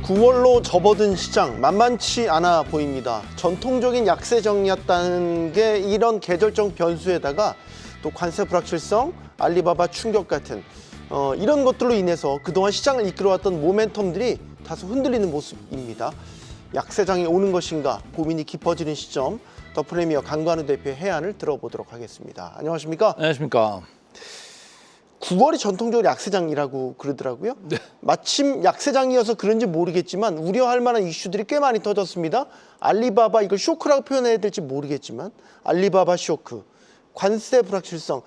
9월로 접어든 시장 만만치 않아 보입니다. 전통적인 약세정이었다는 게 이런 계절적 변수에다가 또 관세 불확실성, 알리바바 충격 같은 이런 것들로 인해서 그동안 시장을 이끌어왔던 모멘텀들이 다소 흔들리는 모습입니다. 약세장이 오는 것인가 고민이 깊어지는 시점, 더 프리미어 강관우 대표의 해안을 들어보도록 하겠습니다. 안녕하십니까? 안녕하십니까? 9월이 전통적으로 약세장이라고 그러더라고요. 네. 마침 약세장이어서 그런지 모르겠지만 우려할 만한 이슈들이 꽤 많이 터졌습니다. 알리바바, 이걸 쇼크라고 표현해야 될지 모르겠지만 알리바바 쇼크, 관세 불확실성,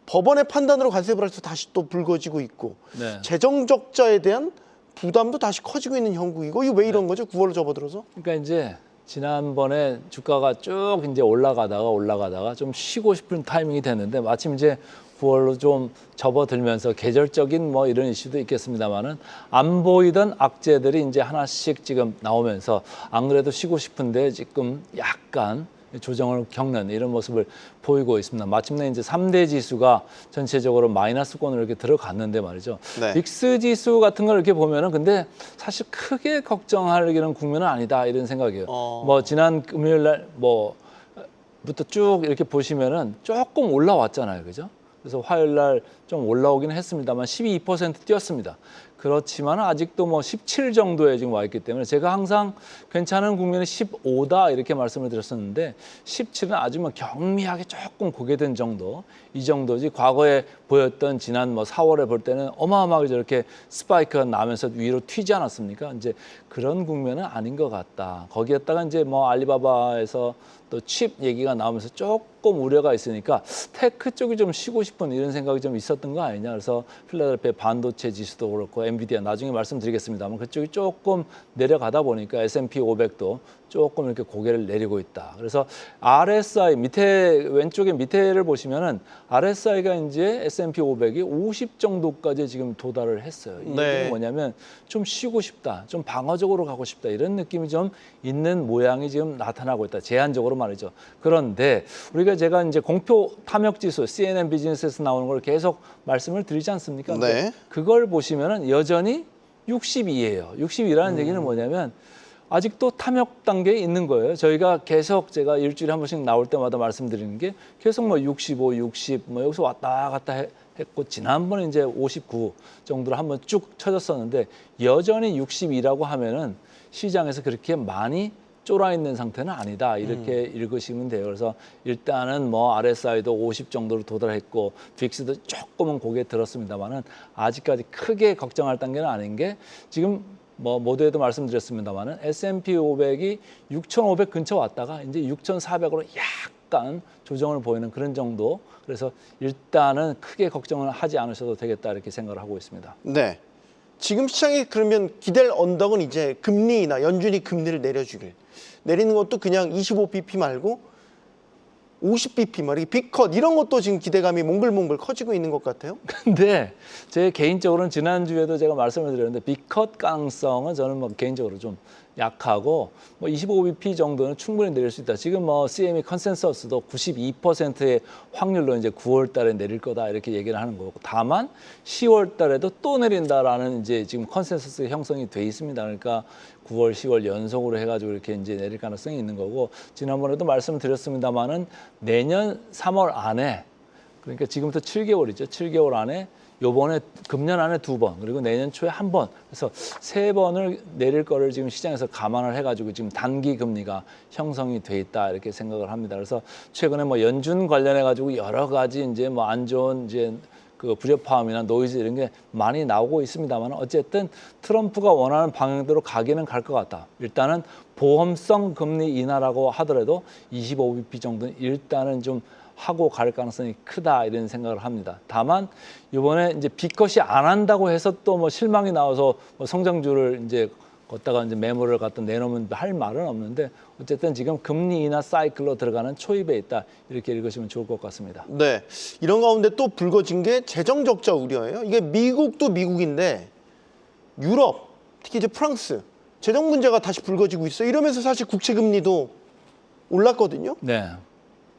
법원의 판단으로 관세 불확실성 다시 또 불거지고 있고 네. 재정 적자에 대한 부담도 다시 커지고 있는 형국이고 이거 왜 이런 거죠? 9월로 접어들어서? 그러니까 이제 지난번에 주가가 쭉 이제 올라가다가 좀 쉬고 싶은 타이밍이 됐는데 마침 이제 9월로 좀 접어들면서 계절적인 뭐 이런 이슈도 있겠습니다만은 안 보이던 악재들이 이제 하나씩 지금 나오면서 안 그래도 쉬고 싶은데 지금 약간 조정을 겪는 이런 모습을 보이고 있습니다. 마침내 이제 3대 지수가 전체적으로 마이너스권으로 이렇게 들어갔는데 말이죠. 네. 빅스 지수 같은 걸 이렇게 보면은 근데 사실 크게 걱정할 이런 국면은 아니다 이런 생각이에요. 뭐 지난 금요일 날 뭐부터 쭉 이렇게 보시면은 조금 올라왔잖아요. 그죠? 그래서 화요일 날 좀 올라오기는 했습니다만 12% 뛰었습니다. 그렇지만 아직도 뭐 17 정도에 지금 와 있기 때문에 제가 항상 괜찮은 국면이 15다 이렇게 말씀을 드렸었는데 17은 아주 뭐 경미하게 조금 고개든 정도, 이 정도지 과거에 보였던 지난 뭐 4월에 볼 때는 어마어마하게 저렇게 스파이크가 나면서 위로 튀지 않았습니까? 이제 그런 국면은 아닌 것 같다. 거기에다가 이제 뭐 알리바바에서 또 칩 얘기가 나오면서 조금 우려가 있으니까 테크 쪽이 좀 쉬고 싶은 이런 생각이 좀 있었던 거 아니냐. 그래서 필라델피아 반도체 지수도 그렇고 엔비디아 나중에 말씀드리겠습니다만 그쪽이 조금 내려가다 보니까 S&P 500도 조금 이렇게 고개를 내리고 있다. 그래서 RSI 왼쪽에 밑에를 보시면은 RSI가 이제 S&P 500이 50 정도까지 지금 도달을 했어요. 이 네. 얘기는 뭐냐면 좀 쉬고 싶다, 좀 방어적으로 가고 싶다 이런 느낌이 좀 있는 모양이 지금 나타나고 있다. 제한적으로 말이죠. 그런데 제가 이제 공표 탐욕 지수 CNN 비즈니스에서 나오는 걸 계속 말씀을 드리지 않습니까? 네. 그걸 보시면은 여전히 62예요. 62라는 얘기는 뭐냐면 아직도 탐욕 단계에 있는 거예요. 저희가 계속 제가 일주일에 한 번씩 나올 때마다 말씀드리는 게 계속 뭐 65, 60 뭐 여기서 왔다 갔다 했고 지난번에 이제 59 정도로 한번 쭉 쳐졌었는데 여전히 62라고 하면은 시장에서 그렇게 많이 쫄아 있는 상태는 아니다 이렇게 읽으시면 돼요. 그래서 일단은 뭐 RSI도 50 정도로 도달했고 빅스도 조금은 고개 들었습니다만은 아직까지 크게 걱정할 단계는 아닌 게 지금 뭐 모두에도 말씀드렸습니다만은 S&P 500이 6,500 근처 왔다가 이제 6,400으로 약간 조정을 보이는 그런 정도. 그래서 일단은 크게 걱정을 하지 않으셔도 되겠다 이렇게 생각을 하고 있습니다. 네. 지금 시장이 그러면 기댈 언덕은 이제 금리나 연준이 금리를 내리는 것도 그냥 25bp 말고 50bp 막 이렇게 빅컷 이런 것도 지금 기대감이 몽글몽글 커지고 있는 것 같아요. 근데 제 개인적으로는 지난주에도 제가 말씀을 드렸는데 빅컷 가능성은 저는 뭐 개인적으로 좀 약하고 뭐 25bp 정도는 충분히 내릴 수 있다. 지금 뭐 CME 컨센서스도 92%의 확률로 이제 9월 달에 내릴 거다 이렇게 얘기를 하는 거고 다만 10월 달에도 또 내린다라는 이제 지금 컨센서스 형성이 돼 있습니다. 그러니까 9월, 10월 연속으로 해가지고 이렇게 이제 내릴 가능성이 있는 거고 지난번에도 말씀드렸습니다만은 내년 3월 안에 그러니까 지금부터 7개월이죠. 7개월 안에 요번에 금년 안에 2번 그리고 내년 초에 1번 그래서 3번을 내릴 거를 지금 시장에서 감안을 해가지고 지금 단기 금리가 형성이 돼 있다 이렇게 생각을 합니다. 그래서 최근에 뭐 연준 관련해 가지고 여러 가지 이제 뭐 안 좋은 이제 그 불협화음이나 노이즈 이런 게 많이 나오고 있습니다만 어쨌든 트럼프가 원하는 방향대로 가기는 갈 것 같다. 일단은 보험성 금리 인하라고 하더라도 25bp 정도는 일단은 좀 하고 갈 가능성이 크다 이런 생각을 합니다. 다만 이번에 이제 빅컷이 안 한다고 해서 또 뭐 실망이 나와서 뭐 성장주를 이제 걷다가 이제 매물을 갖다 내놓으면 할 말은 없는데 어쨌든 지금 금리 인하 사이클로 들어가는 초입에 있다 이렇게 읽으시면 좋을 것 같습니다. 네, 이런 가운데 또 불거진 게 재정 적자 우려예요. 이게 미국도 미국인데 유럽, 특히 이제 프랑스 재정 문제가 다시 불거지고 있어요. 이러면서 사실 국채 금리도 올랐거든요. 네.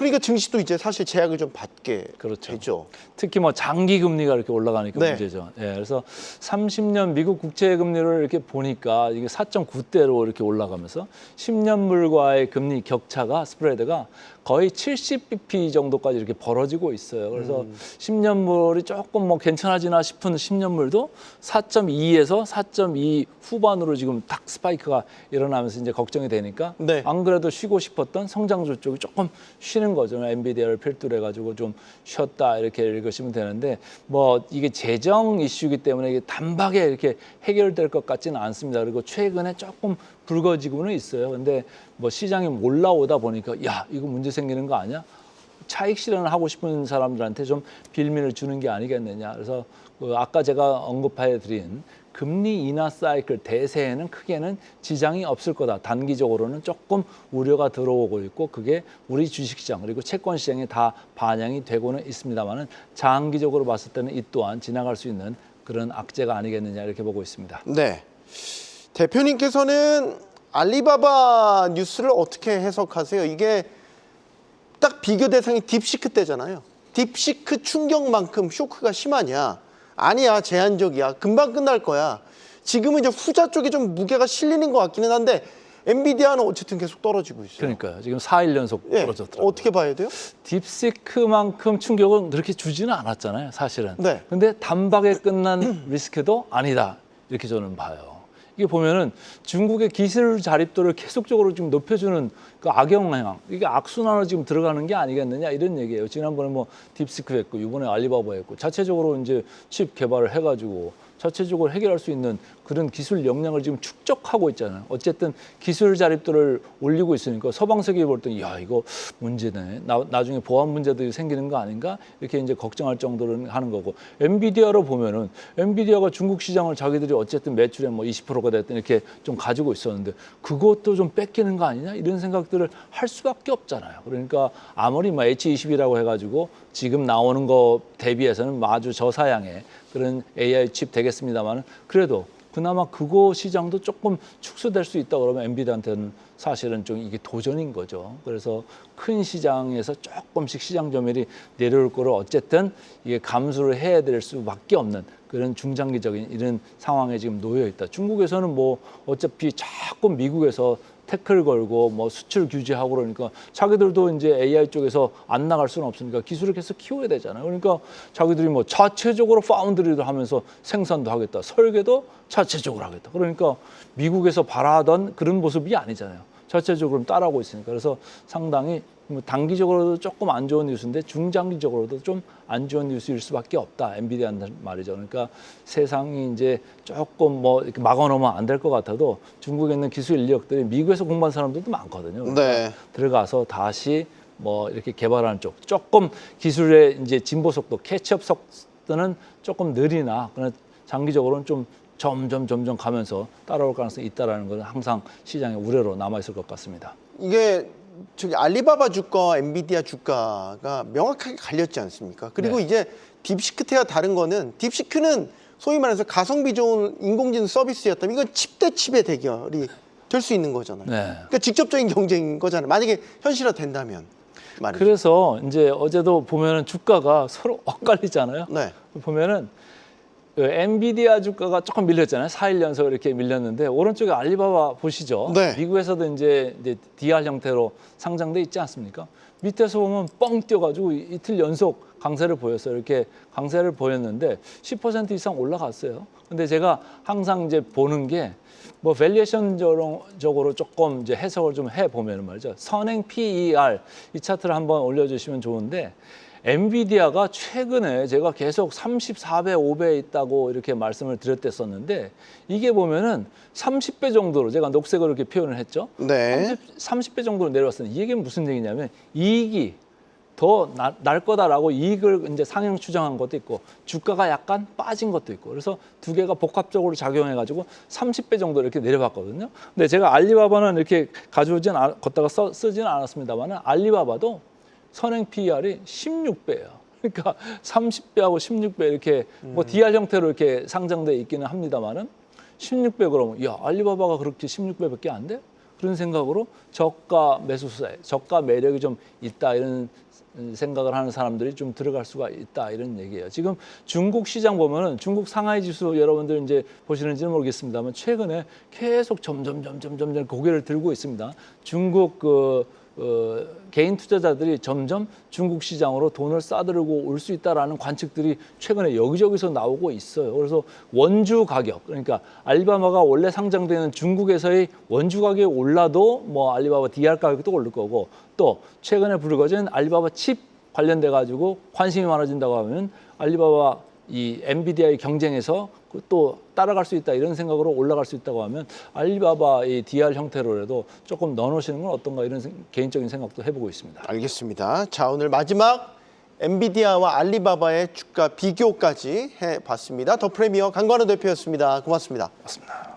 그러니까 증시도 이제 사실 제약을 좀 받게 그렇죠. 되죠. 특히 뭐 장기 금리가 이렇게 올라가니까 네. 문제죠. 예, 그래서 30년 미국 국채 금리를 이렇게 보니까 이게 4.9대로 이렇게 올라가면서 10년물과의 금리 격차가 스프레드가 거의 70bp 정도까지 이렇게 벌어지고 있어요. 그래서 10년물이 조금 뭐 괜찮아지나 싶은 10년물도 4.2에서 4.2 후반으로 지금 딱 스파이크가 일어나면서 이제 걱정이 되니까 네. 안 그래도 쉬고 싶었던 성장주 쪽이 조금 쉬는 거죠. 엔비디아를 필두로 해가지고 좀 쉬었다 이렇게 읽으시면 되는데 뭐 이게 재정 이슈이기 때문에 이게 단박에 이렇게 해결될 것 같지는 않습니다. 그리고 최근에 조금 불거지고는 있어요. 근데 뭐 시장이 올라오다 보니까 야 이거 문제 생기는 거 아니야? 차익 실현을 하고 싶은 사람들한테 좀 빌미를 주는 게 아니겠느냐. 그래서 그 아까 제가 언급해 드린 금리 인하 사이클 대세에는 크게는 지장이 없을 거다. 단기적으로는 조금 우려가 들어오고 있고 그게 우리 주식시장 그리고 채권 시장에 다 반영이 되고는 있습니다만은 장기적으로 봤을 때는 이 또한 지나갈 수 있는 그런 악재가 아니겠느냐 이렇게 보고 있습니다. 네. 대표님께서는 알리바바 뉴스를 어떻게 해석하세요? 이게 딱 비교 대상이 딥시크 때잖아요. 딥시크 충격만큼 쇼크가 심하냐? 아니야, 제한적이야. 금방 끝날 거야. 지금은 이제 후자 쪽에 좀 무게가 실리는 것 같기는 한데 엔비디아는 어쨌든 계속 떨어지고 있어요. 그러니까요. 지금 4일 연속 예, 떨어졌더라고요. 어떻게 봐야 돼요? 딥시크만큼 충격은 그렇게 주지는 않았잖아요, 사실은. 네. 근데 단박에 끝난 리스크도 아니다. 이렇게 저는 봐요. 이게 보면은 중국의 기술 자립도를 계속적으로 지금 높여주는 그 악영향, 이게 악순환으로 지금 들어가는 게 아니겠느냐 이런 얘기예요. 지난번에 뭐 딥시크 했고 이번에 알리바바 했고 자체적으로 이제 칩 개발을 해가지고 자체적으로 해결할 수 있는 그런 기술 역량을 지금 축적하고 있잖아요. 어쨌든 기술 자립도를 올리고 있으니까 서방 세계에 볼 때는 야 이거 문제네. 나중에 보안 문제들이 생기는 거 아닌가 이렇게 이제 걱정할 정도로 하는 거고 엔비디아로 보면은 엔비디아가 중국 시장을 자기들이 어쨌든 매출에 뭐 20%가 됐든 이렇게 좀 가지고 있었는데 그것도 좀 뺏기는 거 아니냐 이런 생각들을 할 수밖에 없잖아요. 그러니까 아무리 뭐 H20이라고 해가지고 지금 나오는 거 대비해서는 아주 저사양의 그런 AI 칩 되겠습니다만 그래도 그나마 그거 시장도 조금 축소될 수 있다 그러면 엔비디아한테는 사실은 좀 이게 도전인 거죠. 그래서 큰 시장에서 조금씩 시장 점유율이 내려올 거를 어쨌든 이게 감수를 해야 될 수밖에 없는 그런 중장기적인 이런 상황에 지금 놓여 있다. 중국에서는 뭐 어차피 자꾸 미국에서 태클 걸고 뭐 수출 규제하고 그러니까 자기들도 이제 AI 쪽에서 안 나갈 수는 없으니까 기술을 계속 키워야 되잖아요. 그러니까 자기들이 뭐 자체적으로 파운드리도 하면서 생산도 하겠다. 설계도 자체적으로 하겠다. 그러니까 미국에서 바라던 그런 모습이 아니잖아요. 자체적으로 따라하고 있으니까. 그래서 상당히 뭐 단기적으로도 조금 안 좋은 뉴스인데 중장기적으로도 좀 안 좋은 뉴스일 수밖에 없다. 엔비디아는 말이죠. 그러니까 세상이 이제 조금 뭐 이렇게 막아놓으면 안 될 것 같아도 중국에 있는 기술 인력들이 미국에서 공부한 사람들도 많거든요. 그러니까 네. 들어가서 다시 뭐 이렇게 개발하는 쪽 조금 기술의 이제 진보 속도, 캐치업 속도는 조금 느리나 그러나 장기적으로는 좀 점점 가면서 따라올 가능성이 있다라는 것은 항상 시장의 우려로 남아 있을 것 같습니다. 이게 저기 알리바바 주가와 엔비디아 주가가 명확하게 갈렸지 않습니까? 그리고 네. 이제 딥시크와 다른 거는 딥시크는 소위 말해서 가성비 좋은 인공지능 서비스였다면 이건 칩 대 칩의 대결이 될 수 있는 거잖아요. 네. 그러니까 직접적인 경쟁인 거잖아요. 만약에 현실화 된다면 말이죠. 그래서 이제 어제도 보면은 주가가 서로 엇갈리잖아요. 네. 보면은 그 엔비디아 주가가 조금 밀렸잖아요. 4일 연속 이렇게 밀렸는데 오른쪽에 알리바바 보시죠. 네. 미국에서도 이제 DR 형태로 상장돼 있지 않습니까? 밑에서 보면 뻥 뛰어가지고 이틀 연속 강세를 보였어요. 이렇게 강세를 보였는데 10% 이상 올라갔어요. 근데 제가 항상 이제 보는 게 뭐 밸류에이션적으로 조금 이제 해석을 좀 해보면 말이죠. 선행 PER 이 차트를 한번 올려주시면 좋은데 엔비디아가 최근에 제가 계속 34배, 5배에 있다고 이렇게 말씀을 드렸댔었는데 이게 보면은 30배 정도로 제가 녹색으로 이렇게 표현을 했죠. 네. 30배 정도로 내려왔습니다. 이게 무슨 얘기냐면 이익이 더 날 거다라고 이익을 이제 상향 추정한 것도 있고 주가가 약간 빠진 것도 있고 그래서 두 개가 복합적으로 작용해가지고 30배 정도 이렇게 내려봤거든요. 근데 제가 알리바바는 이렇게 걷다가 쓰지는 않았습니다만 알리바바도 선행 PER이 16배예요. 그러니까 30배하고 16배 이렇게 뭐 DR 형태로 이렇게 상장돼 있기는 합니다만은 16배 그러면 야 알리바바가 그렇게 16배밖에 안 돼? 그런 생각으로 저가 매수세, 저가 매력이 좀 있다 이런 생각을 하는 사람들이 좀 들어갈 수가 있다 이런 얘기예요. 지금 중국 시장 보면은 중국 상하이 지수 여러분들 이제 보시는지는 모르겠습니다만 최근에 계속 점점 고개를 들고 있습니다. 중국 개인 투자자들이 점점 중국 시장으로 돈을 싸들고 올 수 있다라는 관측들이 최근에 여기저기서 나오고 있어요. 그래서 원주 가격, 그러니까 알리바바가 원래 상장되는 중국에서의 원주 가격이 올라도 뭐 알리바바 DR 가격도 오를 거고, 또 최근에 불거진 알리바바 칩 관련돼 가지고 관심이 많아진다고 하면 알리바바 이 엔비디아의 경쟁에서 또 따라갈 수 있다 이런 생각으로 올라갈 수 있다고 하면 알리바바의 DR 형태로라도 조금 넣어놓으시는 건 어떤가 이런 개인적인 생각도 해보고 있습니다. 알겠습니다. 자, 오늘 마지막 엔비디아와 알리바바의 주가 비교까지 해봤습니다. 더 프리미어 강관우 대표였습니다. 고맙습니다. 맞습니다.